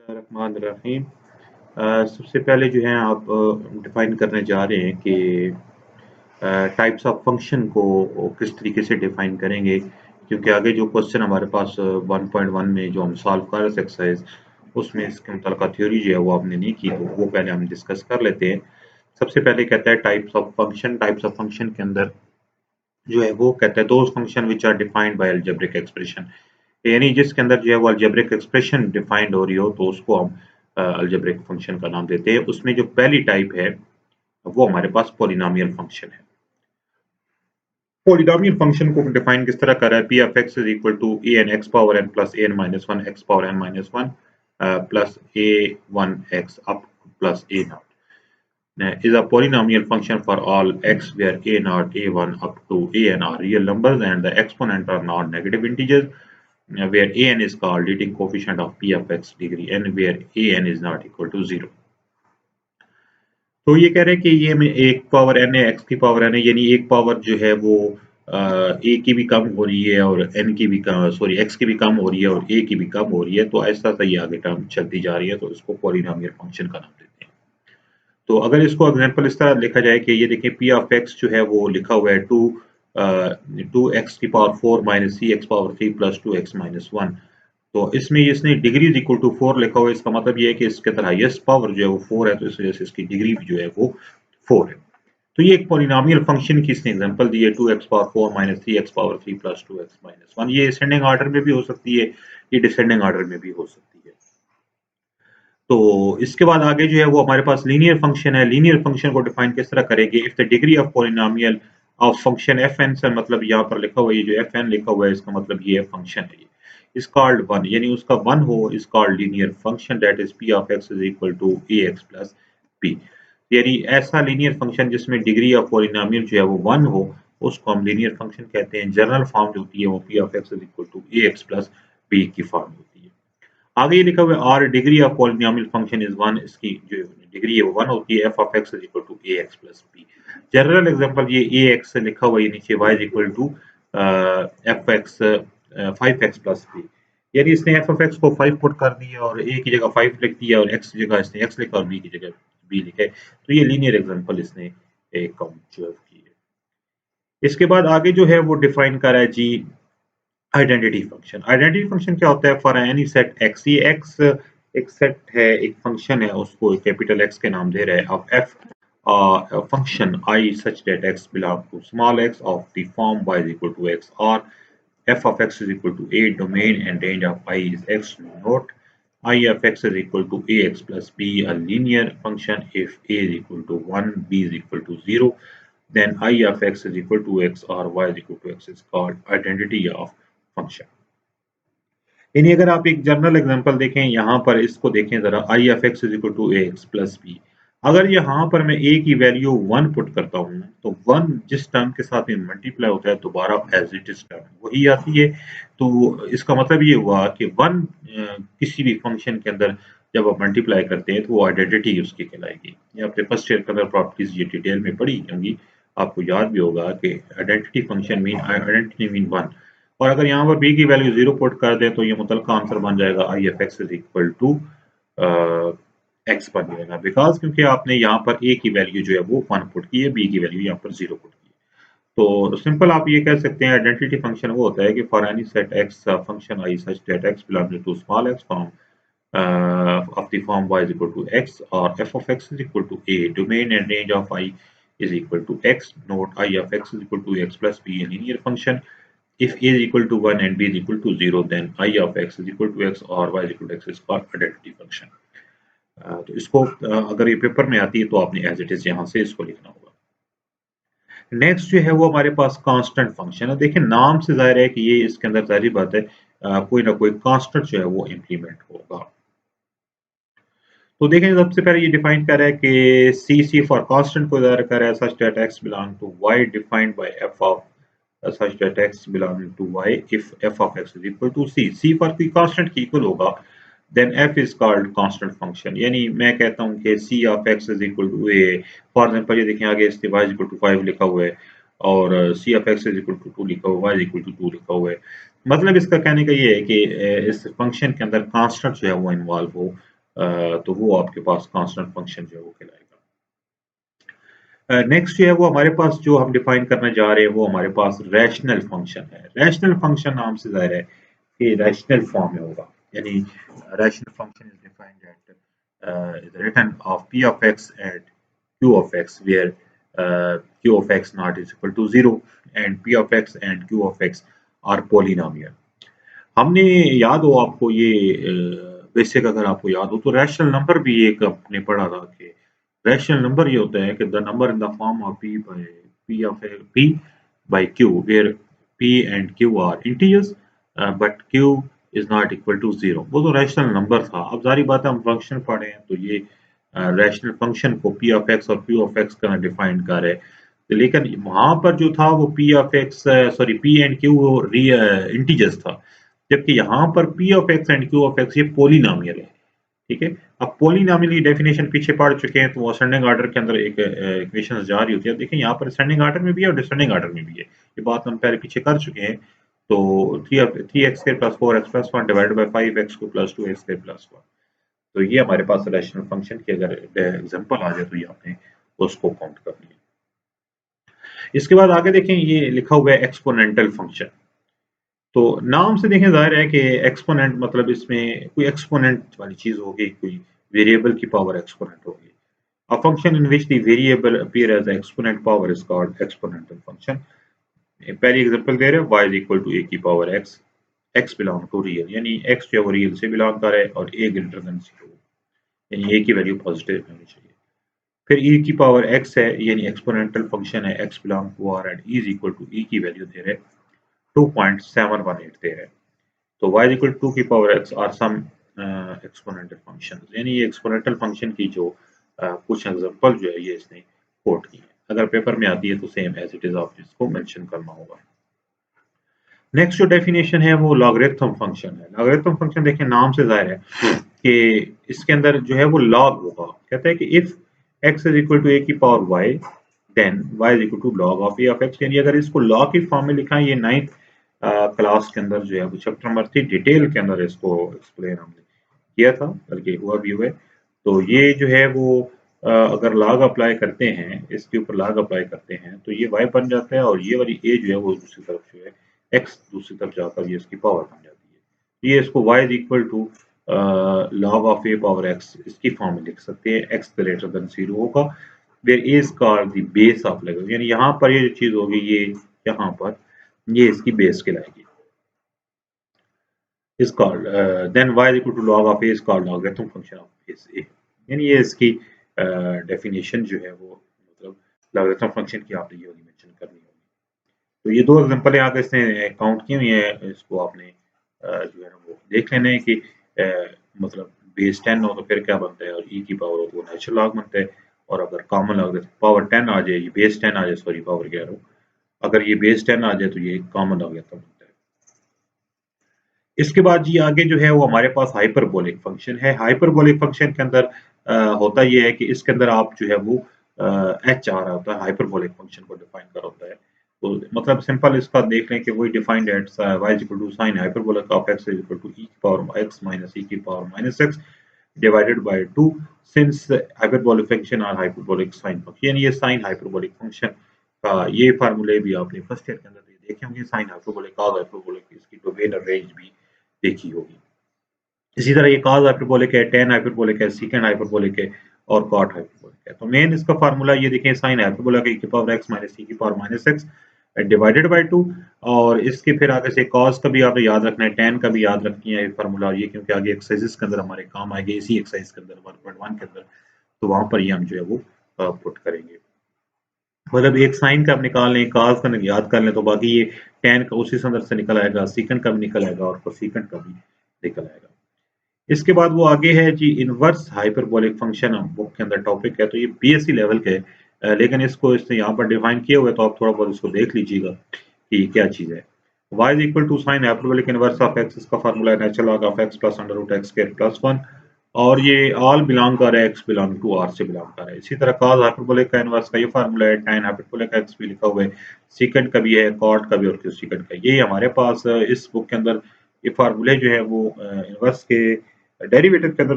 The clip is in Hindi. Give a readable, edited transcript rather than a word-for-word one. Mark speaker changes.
Speaker 1: बिस्मिल्लाहिर्रहमानिर्रहीम। सबसे पहले जो है आप डिफ़ाइन करने जा रहे हैं कि टाइप्स ऑफ फंक्शन को किस तरीके से डिफ़ाइन करेंगे, क्योंकि आगे जो क्वेश्चन हमारे पास 1.1 में जो हम सॉल्व कर रहे थे एक्सरसाइज़, उसमें इसके मुतल्लिक़ा थ्योरी जो है वो आपने नहीं की, तो वो पहले हम डिस्कस कर लेते हैं। सबसे पहले कहता है टाइप्स ऑफ फंक्शन के अंदर जो है वो कहता है those function which are defined by algebraic expression, यानी जिसके अंदर जो है वो अलजेब्रिक एक्सप्रेशन डिफाइंड हो रही हो तो उसको हम अलजेब्रिक फंक्शन का नाम देते हैं। उसमें जो पहली टाइप है वो हमारे पास पॉलिनोमियल फंक्शन है। पॉलिनोमियल फंक्शन को डिफाइन किस तरह कर रहा है, p of x is equal to a n x power n plus a n minus one x power n minus one plus a one x up plus a naught is a polynomial function for all x where a naught a1 up to an are real numbers and the exponent are not negative integers, where an is called leading coefficient of p of x degree n where an is not equal to 0। तो ये कह रहे हैं कि ये में एक पावर n है, x की पावर n है, यानी एक पावर जो है वो a की भी कम हो रही है और n की भी सॉरी x की भी कम हो रही है और a की भी कम हो रही है, तो ऐसा ये आगे टर्म चलती जा रही है, तो इसको पॉलिनोमियल फंक्शन का नाम देते हैं। तो अगर इसको एग्जांपल इस तरह लिखा जाए कि ये देखिए p ऑफ x जो है वो लिखा हुआ है 2x की power 4 minus c x power 3 plus 2x minus 1, तो इसमें इसने डिग्री इज इक्वल टू 4 लिखा हुआ है। इसका मतलब ये है कि इसके अंदर हाईएस्ट पावर जो है वो 4 है, तो इस वजह से इसकी डिग्री भी जो है वो 4 है। तो ये एक पॉलिनोमियल फंक्शन की इसने एग्जांपल दी है 2x power 4 minus 3x power 3 plus 2x minus 1। ये असेंडिंग ऑर्डर में भी हो सकती है, ये डिसेंडिंग ऑर्डर में भी हो सकती है। तो इसके बाद आगे जो है वो हमारे पास लीनियर फंक्शन है। लीनियर फंक्शन को डिफाइन किस तरह करेंगे, if the degree of polynomial of function fn से मतलब यहाँ पर लिखा हुआ है, ये जो fn लिखा हुआ है इसका मतलब ये फंक्शन है, ये इज कॉल्ड 1, यानी उसका 1 हो, is called linear function that is p of x is equal to ax plus p। यानी ऐसा लीनियर फंक्शन जिसमें डिग्री ऑफ पॉलिनोमियल जो है वो 1 हो, उसको हम लीनियर फंक्शन कहते हैं। जनरल फॉर्म जो होती है वो p of x is equal to ax plus p की फॉर्म होती है। आगे ये लिखा हुआ है are degree of polynomial function is 1, इसकी जो डिग्री है वो 1 होती है। F of x is equal to A x plus b. General example ये ए एक्स लिखा हुआ है नीचे, y is equal to f x 5x plus b, यानी इसने एफ ऑफ एक्स को 5 पुट कर दिया और ए की जगह 5 लिख दिया और एक्स की जगह इसने एक्स लिखा और बी की जगह बी लिखा है। तो ये लीनियर एग्जांपल इसने एक ऑब्जर्व की है। इसके बाद आगे जो है वो डिफाइन करा है जी आइडेंटिटी फंक्शन। आइडेंटिटी फंक्शन क्या होता है, फॉर एनी सेट एक्स, ये एक्स एक सेट है, एक फंक्शन है, उसको कैपिटल एक्स के नाम दे रहे हैं। अब f function I such that x belong to small x of the form y is equal to x, or f of x is equal to a, domain and range of I is x, note I of x is equal to ax plus b, a linear function if a is equal to 1, b is equal to 0, then I of x is equal to x or y is equal to x is called identity of function. यानी अगर आप एक जनरल एग्जांपल देखें, यहाँ पर इसको देखें जरा, I of x is equal to A x plus B. अगर यहाँ पर मैं ए की वैल्यू 1 पुट करता हूँ तो 1 जिस टर्म के साथ में मल्टीप्लाई होता है दोबारा एज इट इज टर्म वही आती है। तो इसका मतलब ये हुआ कि 1 किसी भी फंक्शन के अंदर जब आप मल्टीप्लाई करते हैं तो वो आइडेंटिटी उसकी कहलाएगी। ये आपने फर्स्ट ईयर के अंदर प्रॉपर्टीज ये डिटेल में पढ़ी होंगी, आपको याद भी होगा कि identity function mean identity mean 1, और अगर यहाँ पर b की वैल्यू 0 पुट कर दें तो ये मुतलका आंसर बन जाएगा I f x is equal to x बन जाएगा, बिकॉज क्योंकि आपने यहाँ पर a की वैल्यू जो है वो 1 पुट की है, b की वैल्यू यहाँ पर 0 पुट की है। तो सिंपल आप ये कह सकते हैं आइडेंटिटी फंक्शन वो होता है कि for any set x function I such that x belong to small x from of the form y is equal to x, or f of x is equal to a, domain and range of I is equal to x, note I of x is equal to x plus b, a linear function if a is equal to 1 and b is equal to 0, then I of x is equal to x or y is equal to x is called identity function। तो इसको अगर ये पेपर में आती है तो आपने एज इट इज यहाँ से इसको लिखना होगा। नेक्स्ट जो है वो हमारे पास कांस्टेंट फंक्शन है। देखिए नाम से जाहिर है कि ये इसके अंदर जाहिर बात है कोई ना कोई कांस्टेंट जो है वो इम्प्लीमेंट होगा। तो देखें सबसे पहले ये डिफाइन कर रहा है कि सी फॉर कांस्टेंट को ज़ाहिर कर रहा है such that x belong to y defined by f of such that x belonging to y if f of x is equal to c for कोई कांस्टेंट की इक्वल होगा then f is called constant function। यानी मैं कहता हूँ कि c of x is equal to a, for example ये देखें आगे इसके y is equal to 5 लिखा हुआ है और c of x is equal to 2 लिखा हुआ है, y is equal to 2 लिखा हुआ है। मतलब इसका कहने का ये है कि इस फंक्शन के अंदर कांस्टेंट जो है वो इन्वॉल्व हो तो वो आपके पास कांस्टेंट फंक्शन जो है वो कहलाएगा। नेक्स्ट जो है वो हमारे पास जो हम डिफाइन करने जा रहे हैं वो हमारे पास रैशनल फंक्शन है। रैशनल फंक्शन नाम से ज़ाहिर है कि रैशनल फॉर्म में होगा, यानी rational function is defined at is written of p of x and q of x where q of x not is equal to 0 and p of x and q of x are polynomial। हमने याद हो आपको ये बेसिक अगर आपको याद हो तो रैशनल नंबर भी एक आपने पढ़ा था कि रैशनल नंबर ये होता है कि the number in the form of p by q where p and q are integers but q is not equal to 0। वो तो रैशनल नंबर था। अब ज़ाहिर बात है हम फंक्शन पढ़े हैं तो ये रैशनल फंक्शन को p of x और q of x का डिफाइन कर रहे हैं। लेकिन वहाँ पर जो था वो p of x sorry p and q integers था, जबकि यहाँ पर p of x and q of x ये पोलिनोमियल है। ठीक है, अब पोलिनोमियल की डेफिनेशन पीछे पढ़ चुके हैं तो वो असेंडिंग ऑर्डर के अंदर एक इक्वेशन जा रही होती है। देखिए यहाँ पर असेंडिंग ऑर्डर में भी है और डिसेंडिंग ऑर्डर में भी है, ये बात हम पहले पीछे कर चुके हैं। तो 3x² + 4x + 1 divided by 5x² + 2x² + 1। तो ये हमारे पास रैशनल फंक्शन की अगर एग्जांपल आ जाए तो ये आपने उसको काउंट कर लिया। इसके बाद आगे देखें ये लिखा हुआ है एक्सपोनेंटल फंक्शन। तो नाम से देखें ज़ाहिर है कि एक्सपोनेंट मतलब इसमें कोई एक्सपोनेंट वाली चीज़ होगी, कोई वेरिएबल की पावर एक्सपोनेंट होगी। A function in which the variable appear as an exponent power is called exponential function। पहली एग्जांपल दे रहे हैं y is equal to a की power x, x belong to real, यानी x जो है वो रियल से बिलोंग कर रहा है और a ग्रेटर देन 0, यानी a की वैल्यू पॉजिटिव होनी चाहिए। फिर e की पावर x है, यानी एक्सपोनेंशियल फंक्शन है, x belong to r and e is equal to e की वैल्यू दे रहे हैं 2.718 दे रहे हैं। तो y is equal to 2 की पावर x और सम एक्सपोनेंशियल फंक्शन, यानी ये एक्सपोनेंशियल फंक्शन की जो कुछ एग्जांपल जो है ये इसने कोट की है। अगर पेपर में आती है तो सेम एज इट इज आप इसको मेंशन करना होगा। नेक्स्ट जो डेफिनेशन है वो लॉगरिथम फंक्शन है। लॉगरिथम फंक्शन देखिए नाम से जाहिर है कि इसके अंदर जो है वो लॉग होगा। कहता है कि if x is equal to a की power y then y is equal to log of a of x, यानी अगर इसको लॉग की फॉर्म में लिखा है, ये 9th क्लास के अंदर जो है वो चैप्टर नंबर 3 डिटेल के अंदर इसको एक्सप्लेन हमने किया था, बल्कि हुआ भी हुआ है। तो ये जो है वो अगर लॉग अप्लाई करते हैं, इसके ऊपर लॉग अप्लाई करते हैं तो ये y बन जाता है और ये वाली a जो है वो दूसरी तरफ जो है x दूसरी तरफ जाकर ये इसकी पावर बन जाती है। ये इसको y is equal to log of a power x इसकी फॉर्म में लिख सकते हैं। x ग्रेटर देन 0 होगा where a is called the base of logarithm, यानी यहाँ पर ये जो चीज होगी ये यहाँ पर ये इसकी बेस कहलाएगी। is called then y is equal to log of a is called logarithm function of base a, यानी ये इसकी डेफिनेशन जो है वो मतलब लॉगरिथम फंक्शन की आपने ये वाली मेंशन करनी होगी। तो ये दो एग्जांपल आगे इसने काउंट की हुई है, इसको आपने जो है ना वो देख लेना है कि मतलब बेस 10 हो तो फिर क्या बनता है और e की पावर हो तो नेचुरल लॉग बनता है, और अगर कॉमन लॉग पावर 10 आ जाए, ये बेस 10 आ जाए, सॉरी पावर कह रहा हूँ, अगर ये बेस 10 आ जाए तो ये कॉमन लॉग बनता है। इसके बाद जी आगे जो है वो हमारे पास हाइपरबोलिक फंक्शन है। हाइपरबोलिक फंक्शन के अंदर होता ये है कि इसके अंदर आप जो है वो एच आ रहा होता है, हाइपरबोलिक फंक्शन को डिफाइन कर होता है। तो मतलब सिंपल इसका देख लें कि वही defined at y is equal to sin hyperbolic of x is equal to e की पावर x माइनस e की power minus x divided by 2 sinh hyperbolic function और हाइपरबोलिक साइन फंक्शन, यानी ये साइन हाइपरबोलिक फंक्शन का ये फार्मूले भी आपने फर्स्ट ईयर के अंदर देखे होंगे। साइन हाइपरबोलिक कॉस हाइपरबोलिक इसकी डोमेन और रेंज भी देखी होगी। इसी तरह ये कॉस हाइपरबोलिक है, tan हाइपरबोलिक है, सेकेंड हाइपरबोलिक है और कॉट हाइपरबोलिक है। तो मेन इसका फार्मूला ये देखें, साइन हाइपरबोलिक e की पावर x माइनस e की power minus x divided by 2, और इसके फिर आगे से कॉस का भी आपने याद रखना है, tan का भी याद रखनी है फार्मूला, ये क्योंकि आगे एक्सरसाइजेस के अंदर हमारे काम आएगा, इसी एक्सरसाइज के अंदर 1.1 के अंदर, तो वहां पर ये हम जो है वो पुट करेंगे। मतलब एक साइन का आप निकाल लें, कॉस का याद कर लें, तो बाकी ये tan का उसी अंदर से निकल आएगा, सेकंड का भी निकल आएगा और कोसेकंड का भी निकल आएगा। इसके बाद वो आगे है जी इनवर्स हाइपरबोलिक फंक्शन, बुक के अंदर टॉपिक है, तो ये बीएससी लेवल के लेकिन इसको इसने यहाँ पर डिफाइन किया हुआ है, तो आप थोड़ा बहुत इसको देख लीजिएगा कि क्या चीज़ है। y is equal to sine hyperbolic inverse of x, इसका फार्मूला है natural log of x plus under root x square plus 1, और ये ऑल बिलोंग कर रहा है, x बिलोंग टू r से बिलोंग कर रहा है। इसी तरह cos हाइपरबोलिक का इनवर्स का ये फार्मूला है, tan हाइपरबोलिक का x भी लिखा हुआ है, सेकंड का भी है, cot का भी और सेकंड का, ये हमारे पास इस बुक के अंदर ये फार्मूले जो है वो इनवर्स के डेरिवेटिव के अंदर